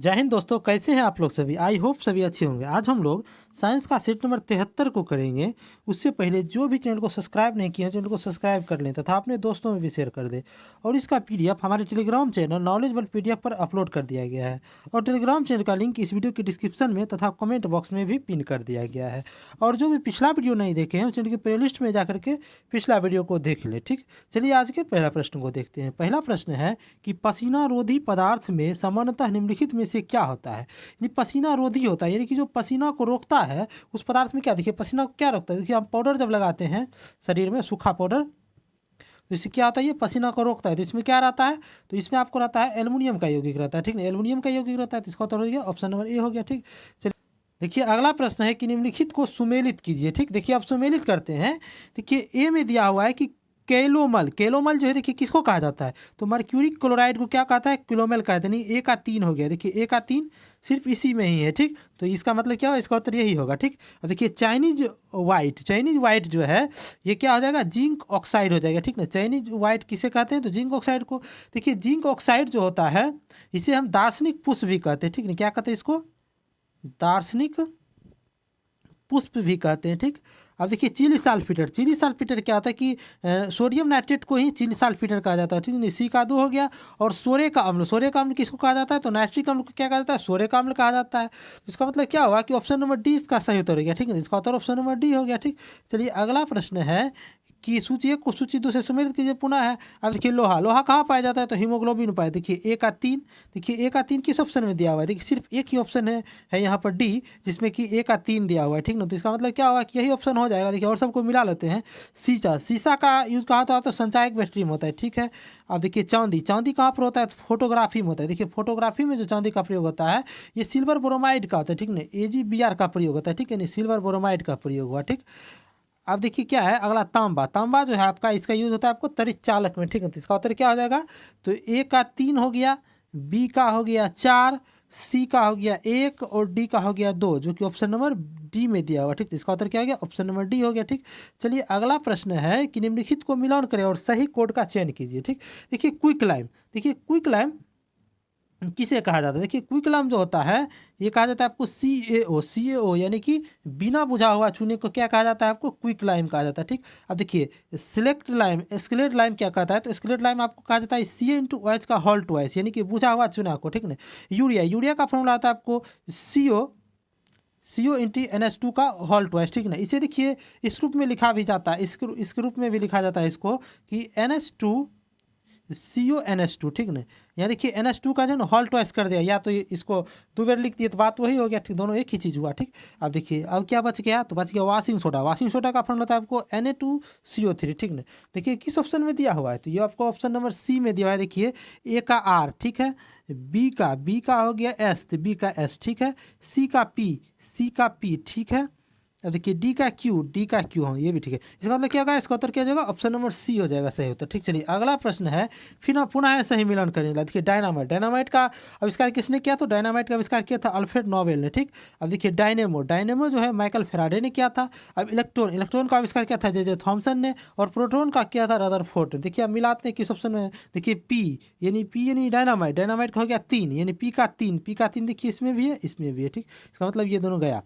जय हिंद दोस्तों, कैसे हैं आप लोग सभी। आई होप सभी अच्छे होंगे। आज हम लोग साइंस का सेट नंबर 73 को करेंगे। उससे पहले जो भी चैनल को सब्सक्राइब नहीं किया चैनल को सब्सक्राइब कर लें तथा अपने दोस्तों में भी शेयर कर दें। और इसका पीडीएफ हमारे Telegram channel knowledge world PDF पर अपलोड कर दिया गया है। और टेलीग्राम चैनल का लिंक इस वीडियो के डिस्क्रिप्शन में तथा कमेंट बॉक्स में भी पिन कर दिया गया है। और जो भी पिछला वीडियो नहीं देखे हैं चैनल की प्लेलिस्ट में जाकर के पिछला वीडियो को देख लें। ठीक, चलिए आज के पहला प्रश्न को देखते हैं। पहला प्रश्न है कि पसीना रोधी पदार्थ में सामान्यतः निम्नलिखित में से क्या होता है। यानी पसीना रोधी होता है, यानी कि जो पसीना को रोकता है उस पदार्थ में क्या, देखिए पसीना को क्या रोकता है। देखिए हम पाउडर जब लगाते हैं शरीर में, सूखा पाउडर, तो इससे क्या होता है, ये पसीना को रोकता है। तो इसमें क्या रहता है, तो इसमें आपको रहता है एल्युमिनियम का यौगिक रहता है। ठीक है, एल्युमिनियम का यौगिक रहता है। तो इसका उत्तर हो गया ऑप्शन नंबर ए हो गया। ठीक, चलिए देखिए अगला प्रश्न है कि निम्नलिखित को सुमेलित कीजिए। ठीक, देखिए आप सुमेलित करते हैं। देखिए ए में दिया हुआ है कि कैलोमल, कैलोमल जो है देखिए किसको कहा जाता है, तो मर्क्यूरिक क्लोराइड को क्या कहता है, क्लोमेल कहते हैं। नहीं, ए का 3 हो गया। देखिए ए का 3 सिर्फ इसी में ही है। ठीक, तो इसका मतलब क्या हो, इसका उत्तर यही होगा। ठीक, अब देखिए चाइनीज वाइट, चाइनीज वाइट जो है ये क्या हो जाएगा, जिंक ऑक्साइड हो जाएगा। ठीक ना, चाइनीज वाइट किसे कहते हैं, तो जिंक ऑक्साइड को। देखिए जिंक ऑक्साइड जो होता है इसे हम दार्शनिक पुष्प भी कहते हैं। ठीक ना, क्या कहते हैं इसको, दार्शनिक पुष्प भी कहते हैं। ठीक, अब देखिए चिली साल्फेटेट, चिली साल्फेटेट क्या होता है कि सोडियम नाइट्रेट को ही चिली साल्फेटेट कहा जाता है। ठीक है, सी का 2 हो गया। और सोरे का अम्ल, सोरे का अम्ल किसको कहा जाता है, तो नाइट्रिक अम्ल को क्या कहा जाता है, सोरे का अम्ल कहा जाता है। तो इसका मतलब क्या हुआ कि ऑप्शन नंबर डी इसका सही उत्तर हो गया। ठीक है, इसका उत्तर ऑप्शन नंबर डी हो गया। ठीक, चलिए अगला प्रश्न है कि सूची 1 को सूची 2 से सुमेलित कीजिए पुनः है। अब देखिए लोहा, लोहा कहाँ पाया जाता है, तो हीमोग्लोबिन पाया। देखिए ए का 3, देखिए ए का 3 किस ऑप्शन में दिया हुआ है, देखिए सिर्फ एक ही ऑप्शन है यहाँ पर डी, जिसमें कि ए का 3 दिया हुआ है। ठीक ना, तो इसका मतलब क्या होगा कि यही ऑप्शन हो जाएगा। देखिए और सबको मिला लेते हैं। शीशा, शीशा का यूज़ कहाँ होता है, तो संचायक बैटरी में होता है। ठीक है, अब देखिए चांदी, चांदी कहाँ पर होता है, तो फोटोग्राफी में होता है। देखिए फोटोग्राफी में जो चांदी का प्रयोग होता है ये सिल्वर ब्रोमाइड का होता है। ठीक ना, AgBr का प्रयोग होता है। ठीक है, नहीं सिल्वर ब्रोमाइड का प्रयोग हुआ। ठीक, अब देखिए क्या है अगला, तांबा, तांबा जो है आपका इसका यूज होता है आपको तरित चालक में। ठीक है, तो इसका उत्तर क्या हो जाएगा, तो ए का 3 हो गया, बी का हो गया 4, सी का हो गया 1 और डी का हो गया 2, जो कि ऑप्शन नंबर डी में दिया हुआ। ठीक, तो इसका उत्तर क्या हो गया, ऑप्शन नंबर डी हो गया। ठीक, चलिए अगला प्रश्न है कि निम्नलिखित को मिलान करें और सही कोड का चयन कीजिए। ठीक, देखिए क्विक लाइम, देखिए क्विक लाइम किसे कहा जाता है, देखिए क्विकलाइम जो होता है ये कहा जाता है आपको CaO, CaO यानी कि बिना बुझा हुआ चूने को क्या कहा जाता है, आपको क्विकलाइम कहा जाता है। ठीक, अब देखिए सिलेक्ट लाइम, एस्केलेट लाइम क्या कहता है, तो एस्केलेट लाइम आपको कहा जाता है Ca/OH का होल ट्वाइस, यानी कि बुझा हुआ चूना को। ठीक ना, यूरिया, यूरिया का फॉर्मूला आता है आपको CO × NH2 का होल ट्वाइस। ठीक ना, इसे देखिए इस रूप में लिखा भी जाता है, इसके रूप में भी लिखा जाता है इसको कि NH2CO NH2। ठीक ना, यहाँ देखिए NH2 का जो है होल ट्वाइस कर दिया, या तो इसको 2 बार लिख दिए तो बात वही हो गया। ठीक, दोनों एक ही चीज़ हुआ। ठीक, अब देखिए अब क्या बच गया, तो बच गया वाशिंग सोडा, वाशिंग सोडा का फॉर्मूला होता है आपको Na2CO3। ठीक ना, देखिए किस ऑप्शन में दिया हुआ है, तो ये आपको ऑप्शन नंबर सी में दिया हुआ है। देखिए ए का R, ठीक है, बी का हो गया S, तो बी का S। ठीक है, सी का P। ठीक है, अब देखिए डी का क्यू, हाँ ये भी ठीक है। इसका मतलब क्या होगा, इसका उत्तर क्या हो जाएगा, ऑप्शन नंबर सी हो जाएगा सही उत्तर। ठीक, चलिए अगला प्रश्न है फिर हम पुनः सही मिलान करेंगे। देखिए डायनामाइट, डायनामाइट का आविष्कार किसने किया, तो डायनामाइट का आविष्कार किया था अल्फ्रेड नोबेल ने। ठीक, अब देखिए डायनेमो, डायनेमो जो है माइकल फेराडे ने किया था। अब इलेक्ट्रॉन, इलेक्ट्रॉन का आविष्कार किया था जे थॉमसन ने। और प्रोटॉन का किया था रदरफोर्ड। देखिए अब मिलाते हैं किस ऑप्शन में, देखिए पी यानी डायनामाइट, डायनामाइट का हो गया 3, यानी पी का 3 देखिए इसमें भी है इसमें भी है। ठीक, इसका मतलब ये दोनों गया।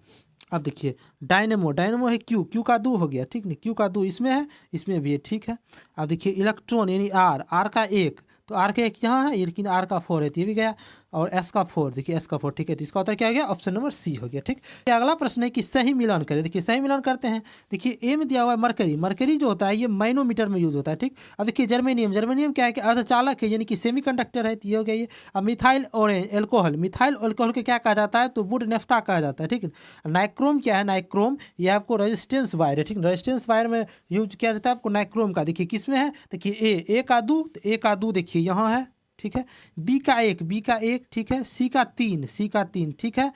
अब देखिए डायनेमो, डायनेमो है क्यू का 2 हो गया। ठीक नहीं, क्यू का 2 इसमें है इसमें भी है। ठीक है, अब देखिए इलेक्ट्रॉन यानी आर का 1, तो आर का 1 यहाँ है, लेकिन आर का 4 है तो ये भी गया। और एस का 4, देखिए एस का 4। ठीक है, तो इसका उत्तर क्या हो गया, ऑप्शन नंबर सी हो गया। ठीक, अगला प्रश्न है कि सही मिलान करें। देखिए सही मिलान करते हैं। देखिए ए में दिया हुआ है मरकरी, मरकरी जो होता है ये माइनोमीटर में यूज होता है। ठीक, अब देखिए जर्मेनियम, जर्मेनियम क्या है कि अर्धचालक है, यानी कि सेमीकंडक्टर है, तो ये हो गया ये। अब methyl orange alcohol, methyl alcohol को क्या कहा जाता है, तो वुड नेफ्था कहा जाता है। ठीक है, नाइक्रोम क्या है, नाइक्रोम ये आपको रेजिस्टेंस वायर है। ठीक, रेजिस्टेंस वायर में यूज किया जाता है आपको नाइक्रोम का। देखिए किस में है, देखिए ए का 2, तो ए का 2 देखिए यहाँ है। ठीक है, बी का 1, ठीक है, सी का 3, ठीक है,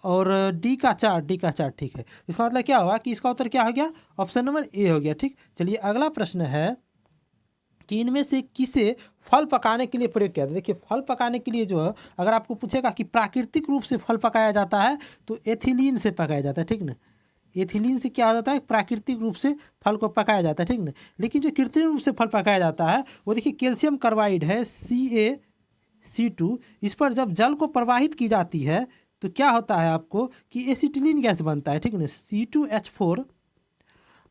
और डी का 4। ठीक है, इसका मतलब क्या हुआ कि इसका उत्तर क्या हो गया, ऑप्शन नंबर ए हो गया। ठीक, चलिए अगला प्रश्न है कि इनमें से किसे फल पकाने के लिए प्रयोग किया जाता है। देखिए फल पकाने के लिए जो है अगर आपको पूछेगा कि प्राकृतिक रूप से फल पकाया जाता है तो एथिलीन से पकाया जाता है। ठीक ना, एथिलीन से क्या हो जाता है, प्राकृतिक रूप से फल को पकाया जाता है। ठीक ना, लेकिन जो कृत्रिम रूप से फल पकाया जाता है वो देखिए कैल्शियम कार्बाइड है, C2, इस पर जब जल को प्रवाहित की जाती है तो क्या होता है आपको कि एसिटिलीन गैस बनता है, ठीक ना। C2H4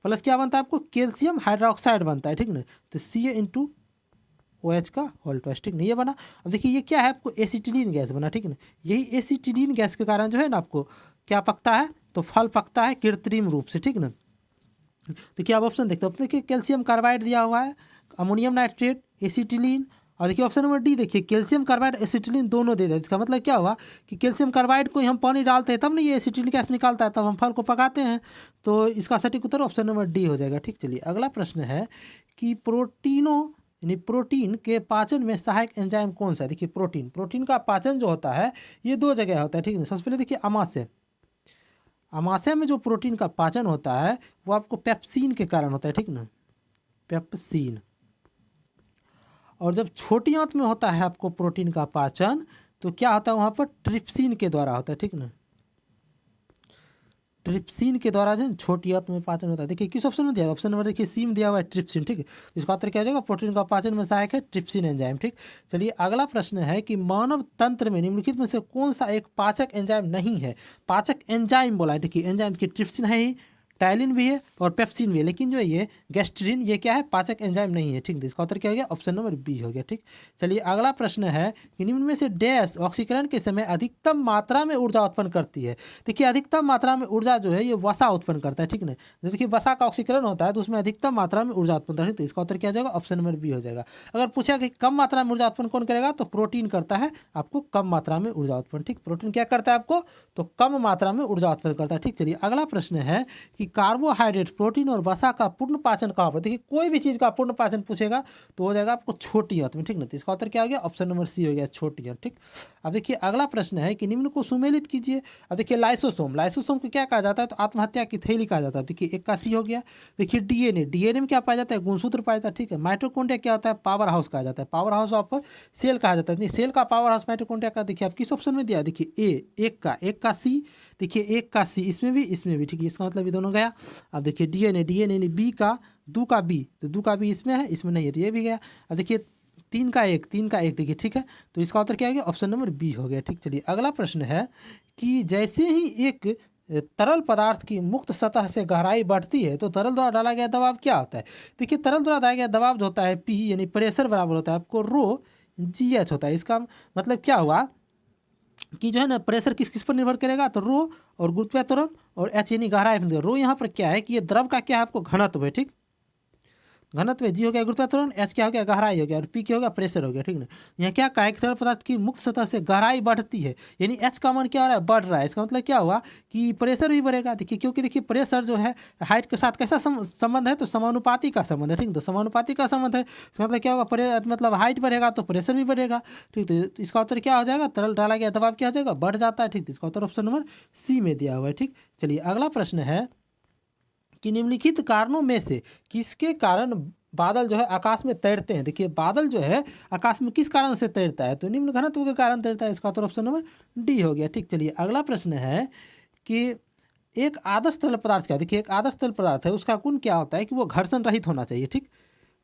प्लस क्या बनता है आपको, कैल्शियम हाइड्रोक्साइड बनता है, ठीक ना। तो Ca(OH) का होल ट्वाइस, ठीक ना, ये बना। अब देखिए ये क्या है आपको, एसिटिलीन गैस बना, ठीक ना। यही एसिटिलीन गैस के कारण जो है ना आपको क्या पकता है, तो फल पकता है कृत्रिम रूप से, ठीक ना। तो क्या आप ऑप्शन देखते हो, देखिए कैल्शियम कार्बाइड दिया हुआ है, अमोनियम नाइट्रेट, एसिटिलीन, और देखिए ऑप्शन नंबर डी, देखिए कैल्शियम कार्बाइड एसिटिलीन दोनों दे दिया। इसका मतलब क्या हुआ कि कैल्शियम कार्बाइड को ही हम पानी डालते हैं तब ना ये एसिटिलीन गैस निकालता है, तब हम फल को पकाते हैं। तो इसका सटीक उत्तर ऑप्शन नंबर डी हो जाएगा, ठीक। चलिए अगला प्रश्न है कि प्रोटीनों यानी प्रोटीन के पाचन में सहायक एंजाइम कौन सा है। देखिए प्रोटीन का पाचन जो होता है ये दो जगह होता है, ठीक है। सबसे पहले देखिए अमाशय में जो प्रोटीन का पाचन होता है वो आपको पेप्सिन के कारण होता है, ठीक ना, पेप्सिन। और जब छोटी आंत में होता है आपको प्रोटीन का पाचन तो क्या होता है वहाँ पर, ट्रिप्सिन के द्वारा होता है, ठीक ना। ट्रिप्सिन के द्वारा जो छोटी आंत में पाचन होता है। देखिए किस ऑप्शन में दिया है, ऑप्शन नंबर देखिए सी में दिया हुआ है ट्रिप्सिन, ठीक है। तो इसका उत्तर क्या हो जाएगा, प्रोटीन का पाचन में सहायक है ट्रिप्सिन एंजाइम, ठीक। चलिए अगला प्रश्न है कि मानव तंत्र में निम्नलिखित में से कौन सा एक पाचक एंजाइम नहीं है। पाचक एंजाइम बोला है, देखिए एंजाइम की ट्रिप्सिन है ही, टाइलिन भी है और पेप्सिन भी है, लेकिन जो ये गैस्ट्रिन ये क्या है, पाचक एंजाइम नहीं है, ठीक। इसका उत्तर क्या हो गया, ऑप्शन नंबर बी हो गया, ठीक। चलिए अगला प्रश्न है कि निम्न में से डैश ऑक्सीकरण के समय अधिकतम मात्रा में ऊर्जा उत्पन्न करती है। देखिए अधिकतम मात्रा में ऊर्जा जो है ये वसा उत्पन्न करता है, ठीक ना। जैसे कि वसा का ऑक्सीकरण होता है तो उसमें अधिकतम मात्रा में ऊर्जा उत्पन्न करती है, तो इसका उत्तर क्या हो जाएगा, ऑप्शन नंबर बी हो जाएगा। अगर पूछा कि कम मात्रा में ऊर्जा उत्पन्न कौन करेगा, तो प्रोटीन करता है आपको कम मात्रा में ऊर्जा उत्पन्न, ठीक। प्रोटीन क्या करता है आपको, तो कम मात्रा में ऊर्जा उत्पन्न करता है, ठीक। चलिए अगला प्रश्न है कि कार्बोहाइड्रेट, प्रोटीन और वसा का पूर्ण पाचन कहाँ पर। देखिए कोई भी चीज़ का पूर्ण पाचन पूछेगा तो हो जाएगा आपको छोटी आंत में, ठीक ना। तो इसका उत्तर क्या हो गया, ऑप्शन नंबर सी हो गया, छोटी आंत, ठीक। अब देखिए अगला प्रश्न है कि निम्न को सुमेलित कीजिए। अब देखिए लाइसोसोम को क्या कहा जाता है, तो आत्महत्या की थैली कहा जाता है। देखिए एक का सी हो गया। देखिए डीएनए में क्या पाया जाता है, गुणसूत्र पाया जाता है, ठीक है। माइटोकॉन्ड्रिया क्या होता है, पावर हाउस कहा जाता है, पावर हाउस ऑफ सेल कहा जाता है। सेल का पावर हाउस माइटोकॉन्ड्रिया का। देखिए आप किस ऑप्शन में दिया, देखिए एक का सी, देखिए एक का सी इसमें भी, ठीक है। इसका मतलब ये दोनों गया। अब देखिए डीएनए बी का दो का बी, तो दो का बी इसमें है, इसमें नहीं है, तो ये भी गया। अब देखिए तीन का एक देखिए, ठीक है। तो इसका उत्तर क्या हो गया, ऑप्शन नंबर बी हो गया, ठीक। चलिए अगला प्रश्न है कि जैसे ही एक तरल पदार्थ की मुक्त सतह से गहराई बढ़ती है तो तरल द्वारा डाला गया दबाव क्या होता है। देखिए तरल द्वारा डाला गया दबाव जो होता है पी यानी प्रेशर बराबर होता है आपको रो जी एच होता है। इसका मतलब क्या हुआ कि जो है ना प्रेशर किस किस पर निर्भर करेगा, तो रो और गुरुत्वाकर्षण और एच यानी गहराई पर। रो यहाँ पर क्या है कि ये द्रव का क्या है आपको घनत्व है, ठीक। घनत्व जी हो गया गुरुत्वाकर्षण, एच क्या हो गया गहराई हो गया, और पी क्या हो गया प्रेशर हो गया, ठीक ना। यहाँ क्या कहा है कि तरल पदार्थ की मुक्त सतह से गहराई बढ़ती है यानी एच का मान क्या हो रहा है, बढ़ रहा है। इसका मतलब क्या हुआ कि प्रेशर भी बढ़ेगा। देखिए क्योंकि देखिए प्रेशर जो है हाइट के साथ कैसा संबंध है, तो समानुपाती का संबंध है, ठीक। तो समानुपाती का संबंध है, इसका मतलब क्या होगा, मतलब हाइट बढ़ेगा तो प्रेशर भी बढ़ेगा, ठीक। तो इसका उत्तर क्या हो जाएगा, तरल डाला गया दबाव क्या हो जाएगा, बढ़ जाता है, ठीक। तो इसका उत्तर ऑप्शन नंबर सी में दिया हुआ है, ठीक। चलिए अगला प्रश्न है कि निम्नलिखित कारणों में से किसके कारण बादल जो है आकाश में तैरते हैं। देखिए बादल जो है आकाश में किस कारण से तैरता है, तो निम्न घनत्व के कारण तैरता है। इसका तो ऑप्शन नंबर डी हो गया, ठीक। चलिए अगला प्रश्न है कि एक आदर्श तरल पदार्थ क्या है। देखिए एक आदर्श तरल पदार्थ है उसका गुण क्या होता है कि वो घर्षण रहित होना चाहिए, ठीक।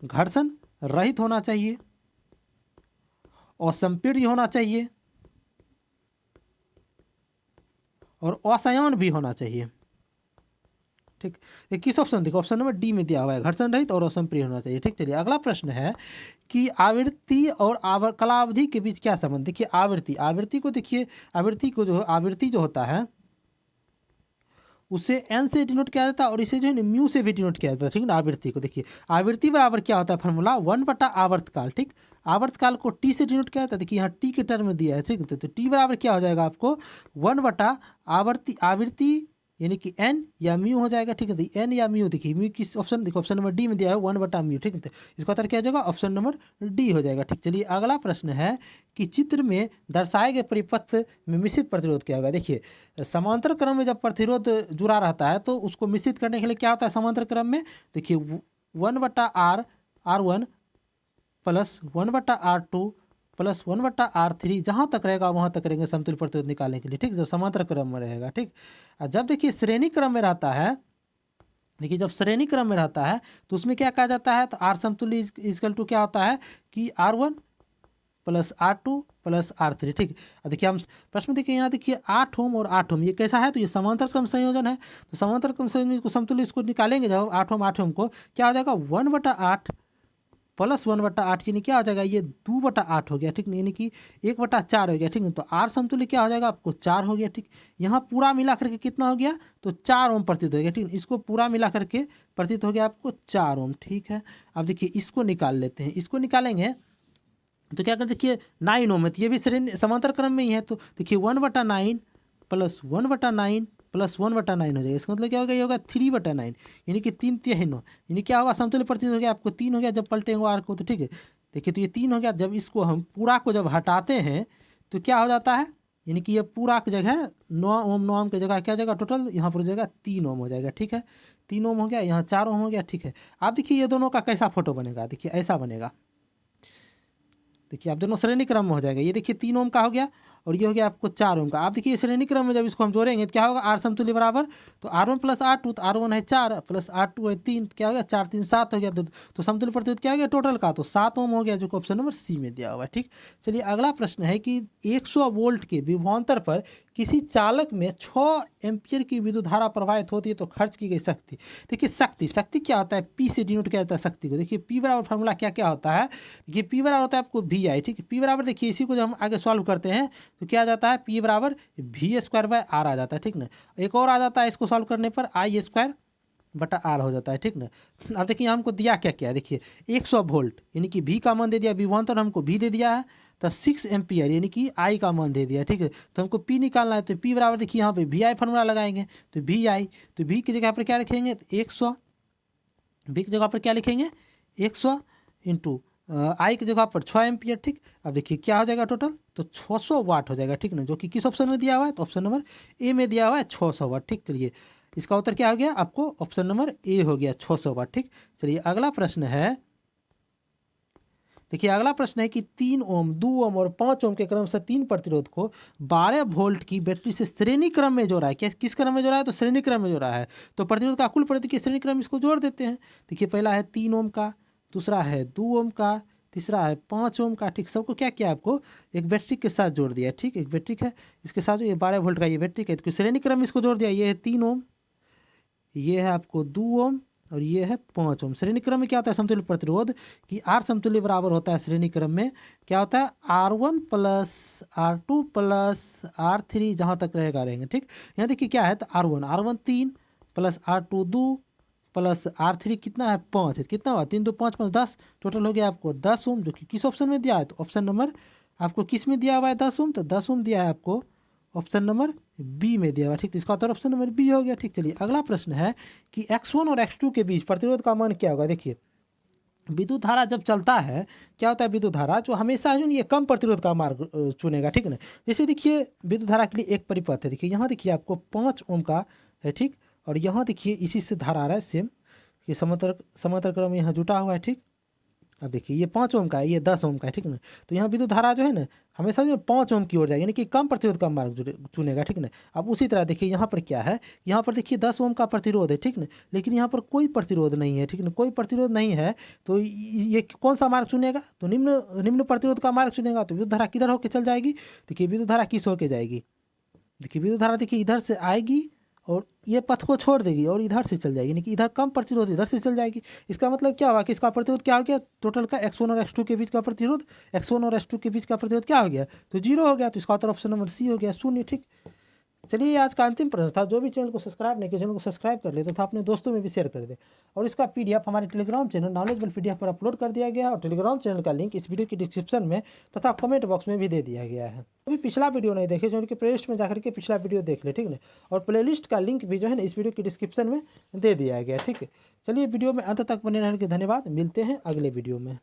घर्षण रहित होना चाहिए और संपीड्य होना चाहिए और असंयन भी होना चाहिए, ठीक। ये किस ऑप्शन, देखो ऑप्शन नंबर डी में दिया हुआ है, घर्षण रहित और असंप्रिय होना चाहिए, ठीक। चलिए अगला प्रश्न है कि आवृत्ति और कलावधि के बीच क्या संबंध। देखिए आवृत्ति को देखिए, आवृत्ति जो होता है उसे एन से डिनोट किया जाता है और इसे जो है ना म्यू से भी डिनोट किया जाता है, ठीक ना। आवृत्ति को देखिए आवृत्ति बराबर क्या होता है, फॉर्मूला 1/आवर्तकाल, ठीक। आवर्तकाल को टी से डिनोट किया जाता है। देखिए यहाँ टी के टर्म में दिया है, ठीक। तो टी बराबर क्या हो जाएगा आपको 1/आवृत्ति यानी कि एन या म्यू हो जाएगा, ठीक है। तो एन या म्यू, देखिए म्यू किस ऑप्शन, देखो ऑप्शन नंबर डी में दिया है 1/म्यू, ठीक है। इसका उत्तर क्या हो जाएगा, ऑप्शन नंबर डी हो जाएगा, ठीक। चलिए अगला प्रश्न है कि चित्र में दर्शाए गए परिपथ में मिश्रित प्रतिरोध क्या होगा। देखिए समांतर क्रम में जब प्रतिरोध जुड़ा रहता है तो उसको मिश्रित करने के लिए क्या होता है समांतर क्रम में, देखिए 1/R1 plus 1/R2 plus 1/R3 जहाँ तक रहेगा वहाँ तक रहेंगे समतुल्य प्रतिरोध निकालने के लिए, ठीक। जब समांतर क्रम में रहेगा, ठीक। और जब देखिए श्रेणी क्रम में रहता है, देखिए जब श्रेणी क्रम में रहता है तो उसमें क्या कहा जाता है, तो आर समतुल्य इजकल टू क्या होता है कि R1 plus R2 plus R3, ठीक। अब देखिए हम प्रश्न में देखिए यहाँ देखिए 8 ओम और 8 ओम ये कैसा है, तो ये समांतर क्रम संयोजन है। तो समांतर क्रम संयोजन को समतुल्य इसको निकालेंगे जब 8 ओम को, क्या हो जाएगा 1/8 प्लस 1/8 यानी क्या हो जाएगा, ये 2/8 हो गया, ठीक नहीं, यानी कि 1/4 हो गया, ठीक है। तो R समतुल्य क्या हो जाएगा आपको 4 हो गया, ठीक। यहाँ पूरा मिला करके कितना हो गया, तो 4 ओम प्रतीत हो गया, ठीक। इसको पूरा मिला करके प्रतीत हो गया आपको 4 ओम, ठीक है। अब देखिए इसको निकाल लेते हैं, इसको निकालेंगे तो क्या कर देखिए 9 ओम है, तो ये भी श्रेणी समांतर क्रम में ही है। तो देखिए 1/9 प्लस 1/9 प्लस 1/9 हो जाएगा। इसका मतलब क्या होगा, ये होगा 3/9 यानी कि 3/3 यानी क्या होगा समतुल्य प्रतीत हो गया आपको 3 हो गया जब पलटेंगे आर को, तो ठीक है। देखिए तो ये 3 हो गया, जब इसको हम पूरा को जब हटाते हैं तो क्या हो जाता है, यानी कि ये पूरा की जगह 9 ओम की जगह क्या जगह टोटल यहाँ पर जगह 3 ओम हो जाएगा, ठीक है। 3 ओम हो गया, यहाँ 4 ओम हो गया, ठीक है। आप देखिए ये दोनों का कैसा फोटो बनेगा, देखिए ऐसा बनेगा। देखिए आप दोनों श्रेणी क्रम में हो जाएगा, ये देखिए 3 ओम का हो गया और ये हो गया आपको 4 ओम का। आप देखिए श्रेणी क्रम में जब इसको हम जोड़ेंगे तो क्या होगा, R समतुल्य बराबर, तो R1 प्लस R2, तो R1 है 4 प्लस R2 है 3, क्या हो गया 4 3 7 हो गया। तो समतुल्य प्रतीत क्या हो गया टोटल का, तो 7 ओम हो गया, जो कि ऑप्शन नंबर सी में दिया हुआ है, ठीक। चलिए अगला प्रश्न है कि 100 वोल्ट के विभवांतर पर किसी चालक में 6 एम्पियर की विद्युत धारा प्रवाहित होती है तो खर्च की गई शक्ति। देखिए शक्ति क्या होता है, पी से डिनोट किया जाता है शक्ति को। देखिए पी बराबर फार्मूला क्या क्या होता है, देखिए पी बराबर होता है आपको VI, ठीक है। पी बराबर देखिए इसी को जब हम आगे सॉल्व करते हैं तो क्या आ जाता है, पी बराबर V² आ जाता है, ठीक ना। एक और आ जाता है इसको सॉल्व करने पर I² हो जाता है, ठीक ना। अब देखिए हमको दिया क्या क्या है, देखिए 100 वोल्ट यानी कि V का मान दे दिया, विभवांतर हमको V दे दिया है, तो 6 एम्पियर यानी कि I का मान दे दिया, ठीक है। तो हमको P निकालना है, तो P बराबर देखिए यहाँ पे VI फार्मूला लगाएंगे, तो VI, तो V की जगह पर क्या लिखेंगे, तो 100, V की जगह पर क्या लिखेंगे 100 इंटू I की जगह पर 6 एम्पियर, ठीक। अब देखिए क्या हो जाएगा टोटल, तो 600 वाट हो जाएगा, ठीक ना, जो कि किस ऑप्शन में दिया हुआ है, तो ऑप्शन नंबर ए में दिया हुआ है 600 वाट, ठीक। चलिए इसका उत्तर क्या हो गया आपको, ऑप्शन नंबर ए हो गया 600 वाट, ठीक। चलिए अगला प्रश्न है, देखिए अगला प्रश्न है कि 3 ओम 2 ओम और 5 ओम के क्रम से 3 प्रतिरोध को 12 वोल्ट की बैटरी से श्रेणी क्रम में जोड़ा है। किस क्रम में जोड़ा है, तो श्रेणी क्रम में जोड़ा है। तो प्रतिरोध का कुल प्रतिरोध की श्रेणी क्रम इसको जोड़ देते हैं। देखिए पहला है 3 ओम का, दूसरा है 2 ओम का, तीसरा है 5 ओम का, ठीक। सबको क्या किया आपको एक बैटरी के साथ जोड़ दिया, ठीक। एक बैटरी है इसके साथ ये 12 वोल्ट का ये बैटरी है, तो श्रेणी क्रम इसको जोड़ दिया। ये है 3 ओम, ये है आपको 2 ओम और ये है 5 ओम। श्रेणी क्रम में क्या होता है समतुल्य प्रतिरोध कि R समतुल्य बराबर होता है श्रेणी क्रम में क्या होता है, R1 plus R2 plus R3 जहाँ तक रहेंगे, ठीक। यहाँ देखिए क्या है, तो R1 3 plus R2 2 plus R3 कितना है 5 है, कितना हुआ 3 2 5 5 10, टोटल हो गया आपको 10 ओम, जो कि किस ऑप्शन में दिया है, तो ऑप्शन नंबर आपको किस में दिया हुआ है 10 ओम, तो 10 ओम दिया है आपको ऑप्शन नंबर बी में दिया हुआ, ठीक। इसका उत्तर ऑप्शन नंबर बी हो गया, ठीक। चलिए अगला प्रश्न है कि X1 और X2 के बीच प्रतिरोध का मान क्या होगा। देखिए विद्युत धारा जब चलता है क्या होता है, विद्युत धारा जो हमेशा जो ये कम प्रतिरोध का मार्ग चुनेगा, ठीक है ना। जैसे देखिए विद्युत धारा के लिए एक परिपथ है, देखिए यहाँ देखिए आपको 5 ओम का है, ठीक। और यहाँ देखिए इसी से धारा आ रहा है सेम, ये समांतर क्रम में यहाँ जुटा हुआ है, ठीक। अब देखिए ये 5 ओम का है, ये 10 ओम का है, ठीक ना। तो यहाँ विद्युत धारा जो है ना हमेशा जो 5 ओम की ओर जाएगी, यानी कि कम प्रतिरोध का मार्ग चुनेगा, ठीक ना। अब उसी तरह देखिए यहाँ पर क्या है, यहाँ पर देखिए 10 ओम का प्रतिरोध है, ठीक ना, लेकिन यहाँ पर कोई प्रतिरोध नहीं है, ठीक ना, कोई प्रतिरोध नहीं है। तो ये कौन सा मार्ग चुनेगा, तो निम्न प्रतिरोध का मार्ग चुनेगा। तो विद्युत धारा किधर होकर चल जाएगी, देखिए विद्युत धारा किस होकर जाएगी, देखिए विद्युत धारा देखिए इधर से आएगी और ये पथ को छोड़ देगी और इधर से चल जाएगी, यानी कि इधर कम प्रतिरोध इधर से चल जाएगी। इसका मतलब क्या हुआ कि इसका प्रतिरोध क्या हो गया, टोटल का X1 और X2 के बीच का प्रतिरोध, X1 और X2 के बीच का प्रतिरोध क्या हो गया, तो 0 हो गया। तो इसका उत्तर ऑप्शन नंबर सी हो गया 0, ठीक। चलिए ये आज का अंतिम प्रश्न था। जो भी चैनल को सब्सक्राइब नहीं किया चैनल को सब्सक्राइब कर ले तथा अपने दोस्तों में भी शेयर कर दे। और इसका PDF हमारे टेलीग्राम चैनल नॉलेजबल PDF पर अपलोड कर दिया गया है और टेलीग्राम चैनल का लिंक इस वीडियो की डिस्क्रिप्शन में तथा कमेंट बॉक्स में भी दे दिया गया है। अभी पिछला वीडियो नहीं देखे चैनल के प्लेलिस्ट में जाकर के पिछला वीडियो देख ले, ठीक है। और प्लेलिस्ट का लिंक भी जो है ना इस वीडियो की डिस्क्रिप्शन में दे दिया गया, ठीक है। चलिए वीडियो में अंत तक बने रहने के धन्यवाद, मिलते हैं अगले वीडियो में।